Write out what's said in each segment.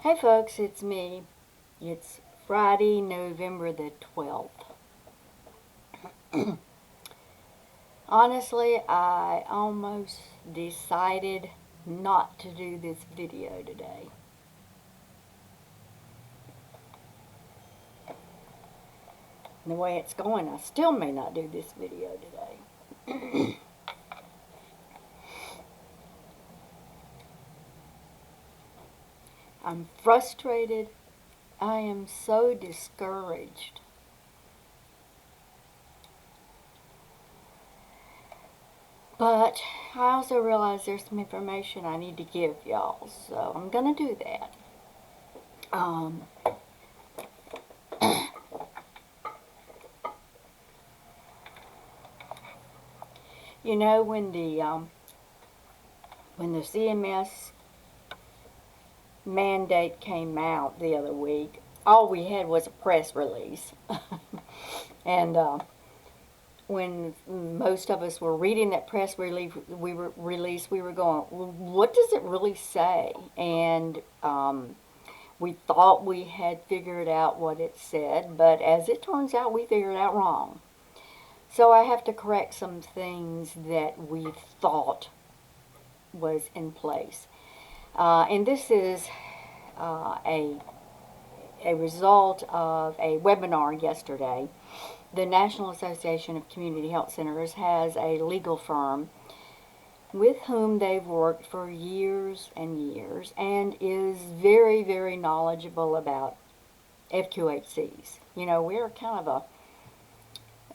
Hey folks, it's me. It's Friday, November the 12th. Honestly, I almost decided not to do this video today. And the way it's going, I still may not do this video today. I'm frustrated. I am so discouraged. But I also realize there's some information I need to give y'all, so I'm going to do that. Um, you know, when the CMS mandate came out the other week, all we had was a press release. And when most of us were reading that press release, we were going, well, what does it really say? And we thought we had figured out what it said, but as it turns out, we figured it out wrong. So I have to correct some things that we thought was in place. And this is a result of a webinar yesterday. The National Association of Community Health Centers has a legal firm with whom they've worked for years and years and is very, very knowledgeable about FQHCs. You know, we're kind of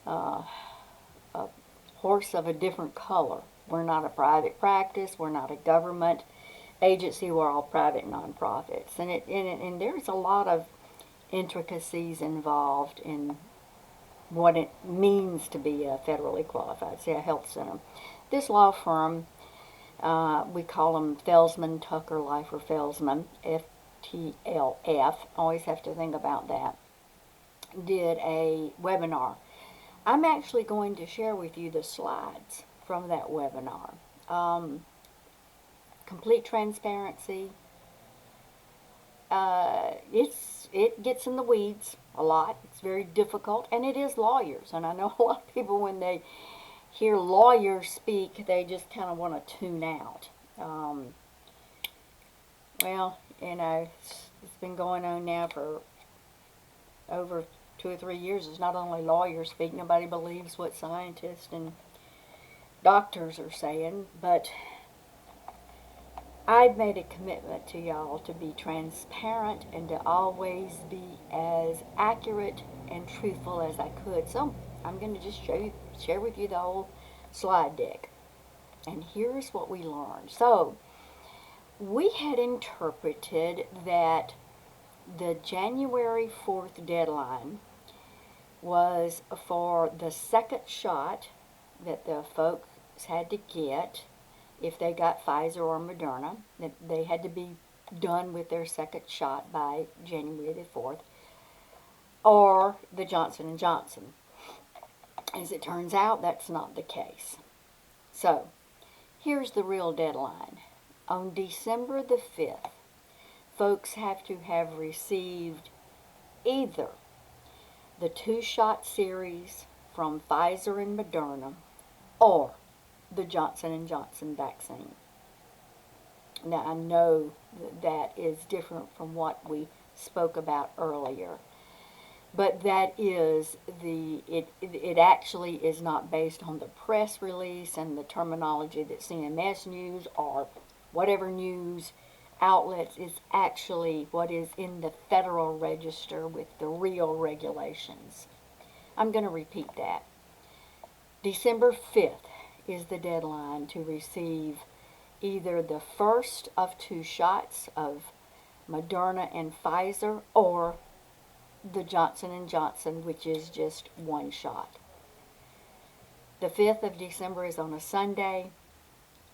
a horse of a different color. We're not a private practice. We're not a government agency. We're all private nonprofits. And there's a lot of intricacies involved in what it means to be a federally qualified, say a health center. This law firm, we call them Felsman, Tucker, Lifer, Felsman, FTLF, always have to think about that, did a webinar. I'm actually going to share with you the slides from that webinar. Complete transparency. It gets in the weeds a lot. It's very difficult, and it is lawyers. And I know a lot of people, when they hear lawyers speak, they just kind of want to tune out. Well, you know, it's been going on now for over 2 or 3 years. It's not only lawyers speak. Nobody believes what scientists and doctors are saying, but I've made a commitment to y'all to be transparent and to always be as accurate and truthful as I could. So I'm going to just share with you the whole slide deck. And here's what we learned. So we had interpreted that the January 4th deadline was for the second shot that the folks had to get if they got Pfizer or Moderna. That they had to be done with their second shot by January the 4th, or the Johnson & Johnson. As it turns out, that's not the case. So here's the real deadline. On December the 5th, folks have to have received either the two-shot series from Pfizer and Moderna or the Johnson & Johnson vaccine. Now, I know that is different from what we spoke about earlier, but that is it actually is not based on the press release and the terminology that CMS News or whatever news outlets. Is actually what is in the Federal Register with the real regulations. I'm going to repeat that. December 5th is the deadline to receive either the first of two shots of Moderna and Pfizer or the Johnson & Johnson, which is just one shot. The 5th of December is on a Sunday,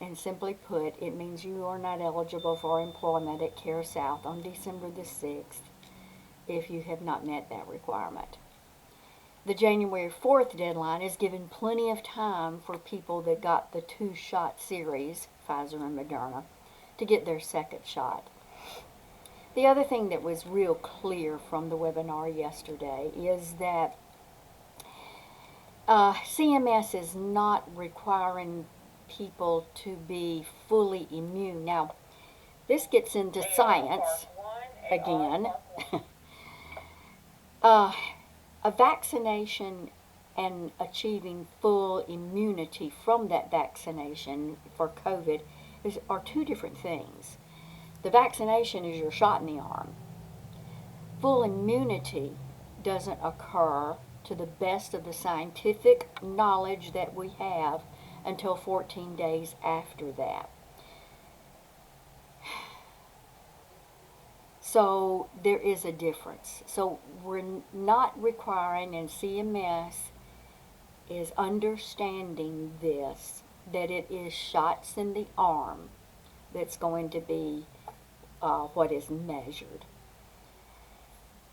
and simply put, it means you are not eligible for employment at CareSouth on December the 6th if you have not met that requirement. The January 4th deadline is given plenty of time for people that got the two-shot series, Pfizer and Moderna, to get their second shot. The other thing that was real clear from the webinar yesterday is that CMS is not requiring people to be fully immune. Now, this gets into science again. A vaccination and achieving full immunity from that vaccination for COVID are two different things. The vaccination is your shot in the arm. Full immunity doesn't occur, to the best of the scientific knowledge that we have, until 14 days after that. So there is a difference. So we're not requiring, and CMS is understanding this, that it is shots in the arm that's going to be what is measured.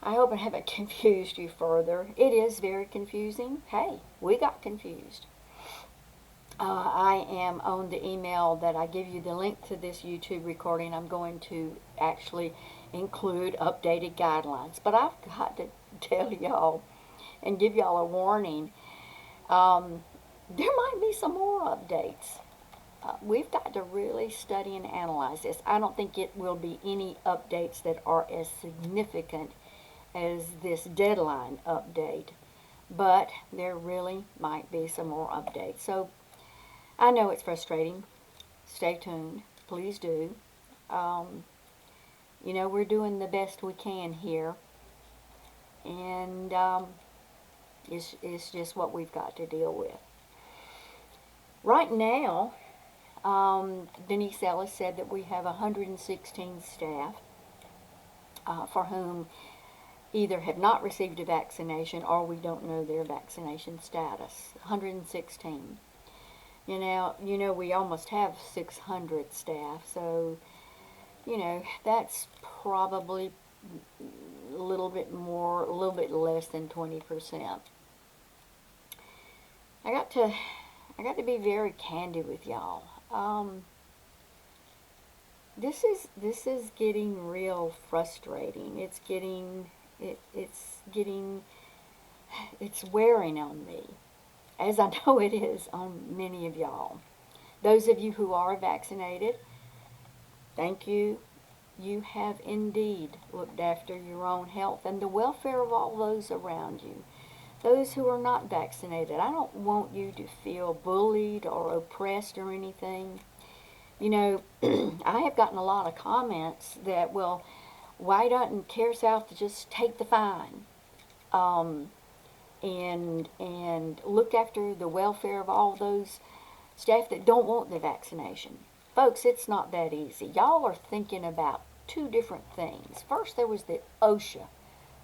I hope I haven't confused you further. It is very confusing. Hey, we got confused. I am on the email that I give you the link to this YouTube recording. I'm going to actually include updated guidelines. But I've got to tell y'all and give y'all a warning. There might be some more updates. We've got to really study and analyze this. I don't think it will be any updates that are as significant as this deadline update, but there really might be some more updates. So I know it's frustrating. Stay tuned. Please do. You know, we're doing the best we can here, and it's just what we've got to deal with. Right now, Denise Ellis said that we have 116 staff for whom either have not received a vaccination or we don't know their vaccination status. 116. You know, we almost have 600 staff, so, you know, that's probably a little bit more, a little bit less than 20%. I got to be very candid with y'all. This is getting real frustrating. It's wearing on me, as I know it is on many of y'all. Those of you who are vaccinated, thank you. You have indeed looked after your own health and the welfare of all those around you. Those who are not vaccinated, I don't want you to feel bullied or oppressed or anything. You know, I have gotten a lot of comments that, well, why doesn't CareSouth just take the fine and look after the welfare of all those staff that don't want the vaccination? Folks, it's not that easy. Y'all are thinking about two different things. First, there was the OSHA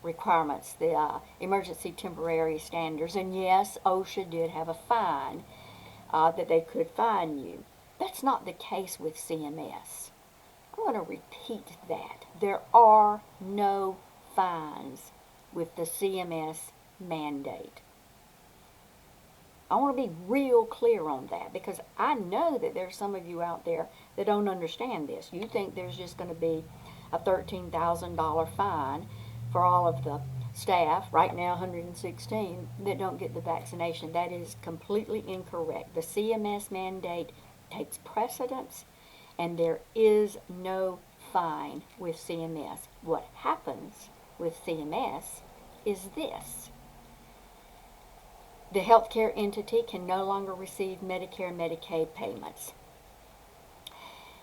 requirements, the emergency temporary standards, and yes, OSHA did have a fine that they could fine you. That's not the case with CMS. I'm going to repeat that. There are no fines with the CMS mandate. I want to be real clear on that, because I know that there's some of you out there that don't understand this. You think there's just going to be a $13,000 fine for all of the staff, right now 116, that don't get the vaccination. That is completely incorrect. The CMS mandate takes precedence, and there is no fine with CMS. What happens with CMS is this: the healthcare entity can no longer receive Medicare and Medicaid payments.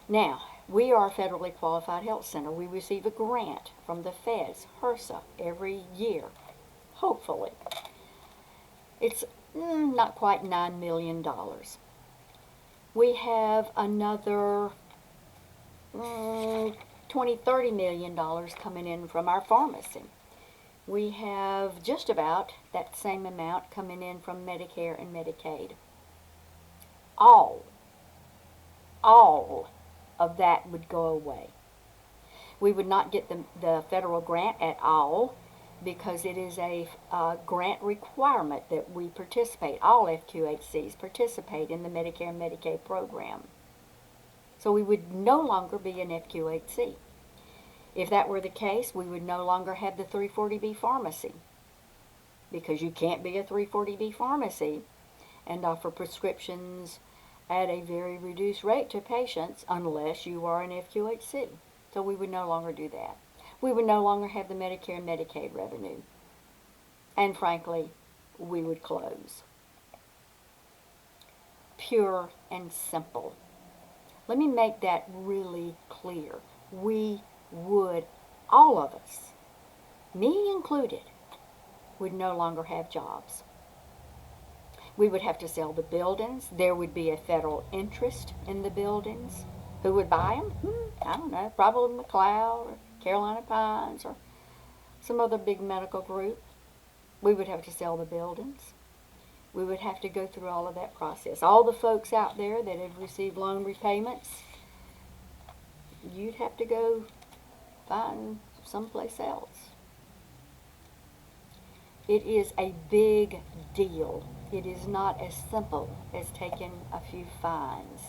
Now, we are a federally qualified health center. We receive a grant from the feds, HRSA, every year, hopefully. It's not quite $9 million. We have another $20, $30 million coming in from our pharmacy. We have just about that same amount coming in from Medicare and Medicaid. All of that would go away. We would not get the federal grant at all, because it is a grant requirement that we participate. All FQHCs participate in the Medicare and Medicaid program. So we would no longer be an FQHC. If that were the case, we would no longer have the 340B pharmacy, because you can't be a 340B pharmacy and offer prescriptions at a very reduced rate to patients unless you are an FQHC. So we would no longer do that. We would no longer have the Medicare and Medicaid revenue. And frankly, we would close. Pure and simple. Let me make that really clear. We would, all of us, me included, would no longer have jobs. We would have to sell the buildings. There would be a federal interest in the buildings. Who would buy them? I don't know. Probably McLeod or Carolina Pines or some other big medical group. We would have to sell the buildings. We would have to go through all of that process. All the folks out there that have received loan repayments, you'd have to go find someplace else. It is a big deal. It is not as simple as taking a few fines.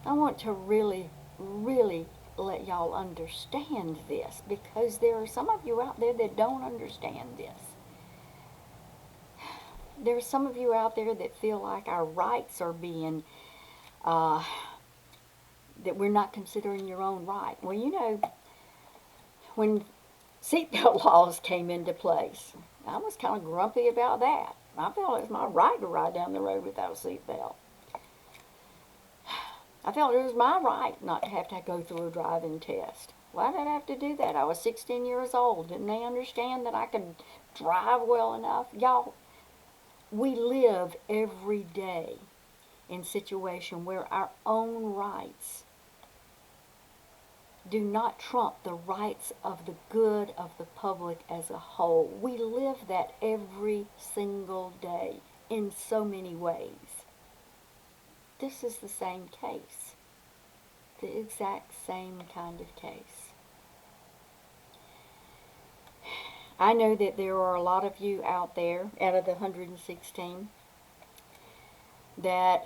I want to really, really let y'all understand this, because there are some of you out there that don't understand this. There are some of you out there that feel like our rights are being, that we're not considering your own right. Well, you know, when seatbelt laws came into place, I was kind of grumpy about that. I felt it was my right to ride down the road without a seatbelt. I felt it was my right not to have to go through a driving test. Why did I have to do that? I was 16 years old. Didn't they understand that I could drive well enough? Y'all, we live every day in a situation where our own rights do not trump the rights of the good of the public as a whole. We live that every single day in so many ways. This is the same case, the exact same kind of case. I know that there are a lot of you out there, out of the 116, that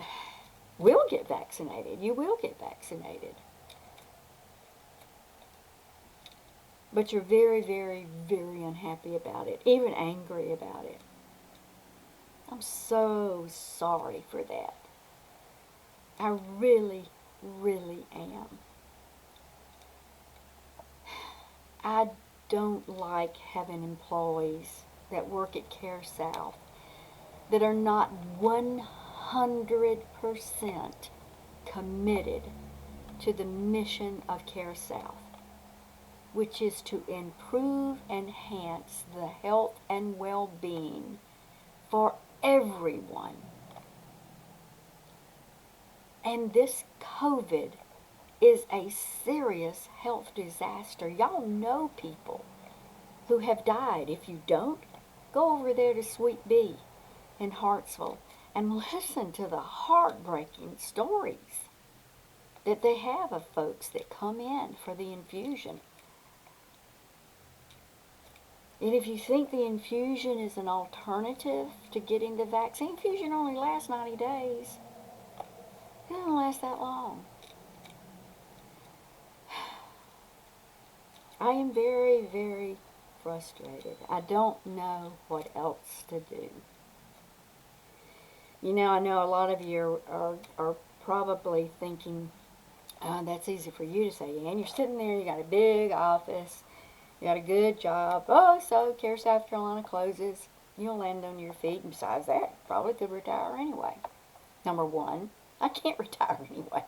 will get vaccinated. You will get vaccinated. But you're very, very, very unhappy about it, even angry about it. I'm so sorry for that. I really, really am. I don't like having employees that work at CareSouth that are not 100% committed to the mission of CareSouth, which is to improve and enhance the health and well-being for everyone. And this COVID is a serious health disaster. Y'all know people who have died. If you don't, go over there to Sweet Bee in Hartsville and listen to the heartbreaking stories that they have of folks that come in for the infusion. And if you think the infusion is an alternative to getting the vaccine, infusion only lasts 90 days. It doesn't last that long. I am very, very frustrated. I don't know what else to do. You know, I know a lot of you are probably thinking, that's easy for you to say, Ann. You're sitting there, you got a big office, you got a good job. Oh, so CARE South Carolina closes. You'll land on your feet, and besides that, probably could retire anyway. Number one, I can't retire anyway.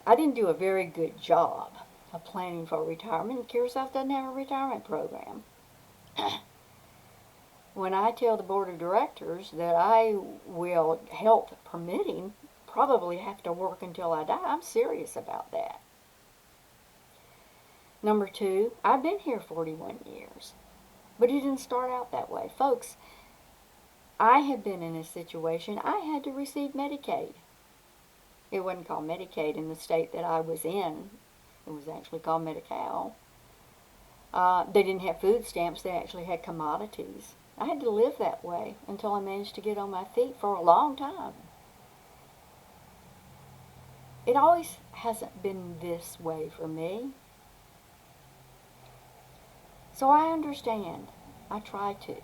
I didn't do a very good job of planning for retirement. CARE South doesn't have a retirement program. When I tell the board of directors that I will, health permitting, probably have to work until I die, I'm serious about that. Number two, I've been here 41 years, but it didn't start out that way. Folks, I have been in a situation, I had to receive Medicaid. It wasn't called Medicaid in the state that I was in. It was actually called Medi-Cal. They didn't have food stamps, they actually had commodities. I had to live that way until I managed to get on my feet for a long time. It always hasn't been this way for me. So I understand. I try to.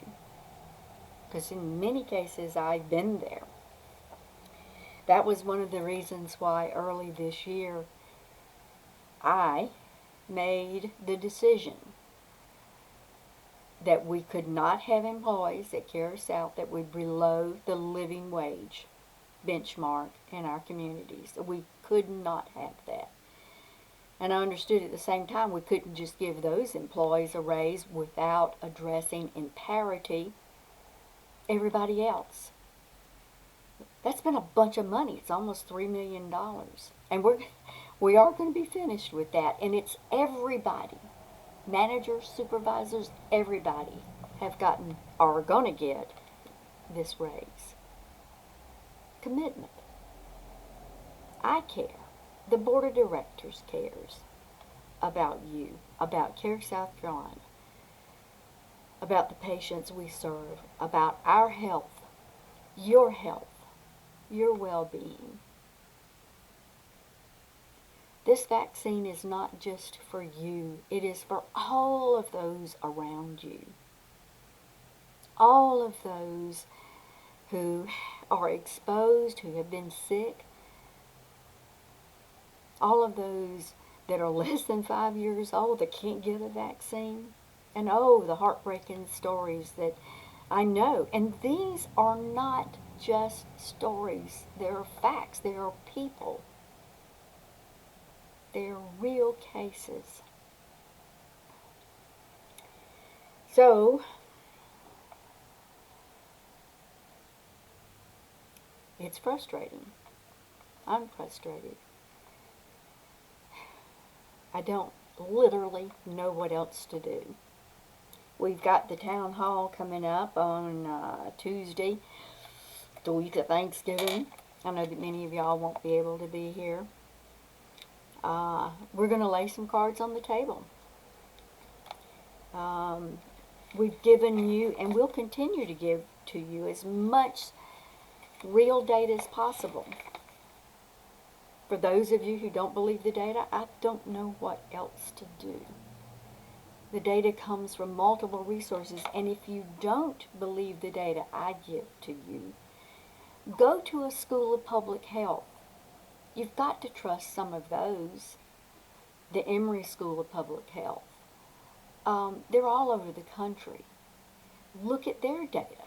Because in many cases I've been there. That was one of the reasons why early this year I made the decision that we could not have employees at CareSouth that were below the living wage benchmark in our communities. We could not have that. And I understood at the same time we couldn't just give those employees a raise without addressing in parity everybody else. That's been a bunch of money. It's almost $3 million. And we are going to be finished with that. And it's everybody. Managers, supervisors, everybody have gotten or are going to get this raise. Commitment. I care. The board of directors cares about you, about Care South Carolina, about the patients we serve, about our health, your well-being. This vaccine is not just for you, it is for all of those around you. All of those who are exposed, who have been sick, all of those that are less than 5 years old that can't get a vaccine. And oh, the heartbreaking stories that I know. And these are not just stories, they are facts, they are people. They're real cases. So, it's frustrating. I'm frustrated. I don't literally know what else to do. We've got the town hall coming up on Tuesday, the week of Thanksgiving. I know that many of y'all won't be able to be here. We're going to lay some cards on the table. We've given you, and we'll continue to give to you, as much real data as possible. For those of you who don't believe the data, I don't know what else to do. The data comes from multiple resources, and if you don't believe the data I give to you, go to a school of public health. You've got to trust some of those. The Emory School of Public Health. They're all over the country. Look at their data.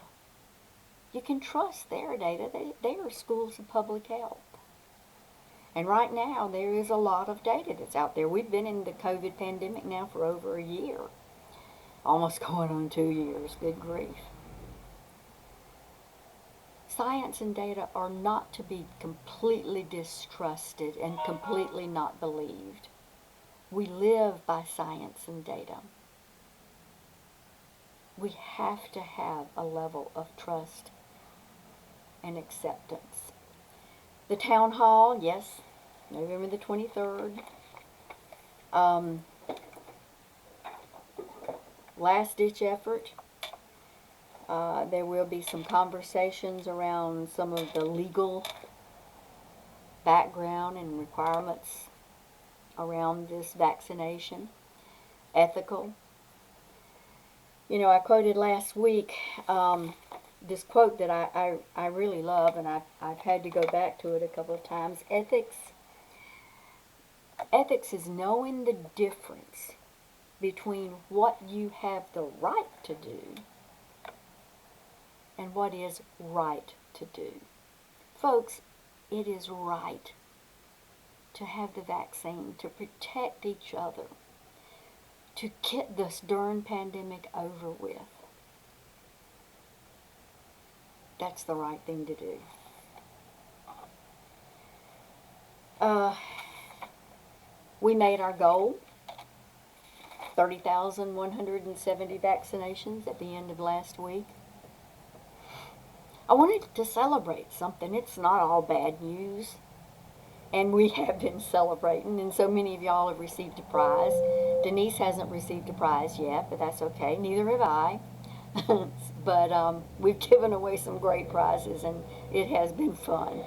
You can trust their data. They are schools of public health. And right now, there is a lot of data that's out there. We've been in the COVID pandemic now for over a year. Almost going on 2 years. Good grief. Science and data are not to be completely distrusted and completely not believed. We live by science and data. We have to have a level of trust and acceptance. The town hall, yes, November the 23rd. Last ditch effort. There will be some conversations around some of the legal background and requirements around this vaccination. Ethical. You know, I quoted last week this quote that I really love, and I've had to go back to it a couple of times. Ethics is knowing the difference between what you have the right to do and what is right to do. Folks, it is right to have the vaccine, to protect each other, to get this darn pandemic over with. That's the right thing to do. We made our goal, 30,170 vaccinations at the end of last week. I wanted to celebrate something. It's not all bad news. And we have been celebrating, and so many of y'all have received a prize. Denise hasn't received a prize yet, but that's okay. Neither have I. But we've given away some great prizes, and it has been fun.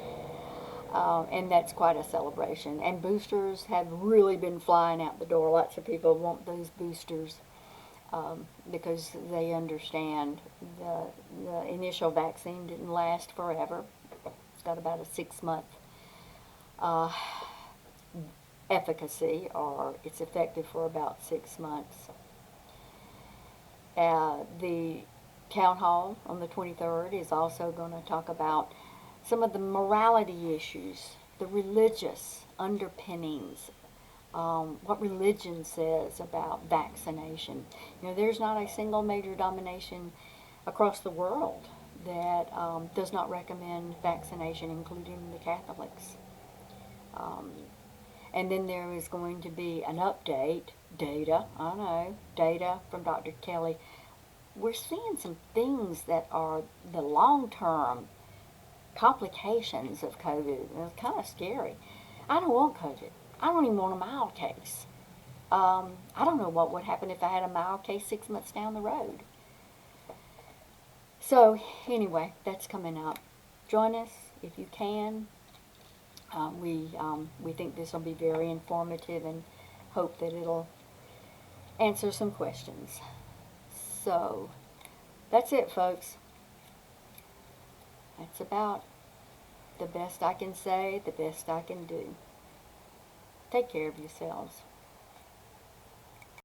And that's quite a celebration. And boosters have really been flying out the door. Lots of people want those boosters because they understand the initial vaccine didn't last forever. It's got about a 6 month uh, efficacy, or it's effective for about 6 months. The town hall on the 23rd is also going to talk about some of the morality issues, the religious underpinnings, what religion says about vaccination. You know, there's not a single major denomination across the world that does not recommend vaccination, including the Catholics. Um, and then there is going to be an update, data from Dr. Kelly. We're seeing some things that are the long-term complications of COVID. It's kind of scary. I don't want COVID. I don't even want a mild case. I don't know what would happen if I had a mild case 6 months down the road. So anyway, that's coming up. Join us if you can. We think this will be very informative and hope that it'll answer some questions. So that's it, folks. That's about the best I can say, the best I can do. Take care of yourselves.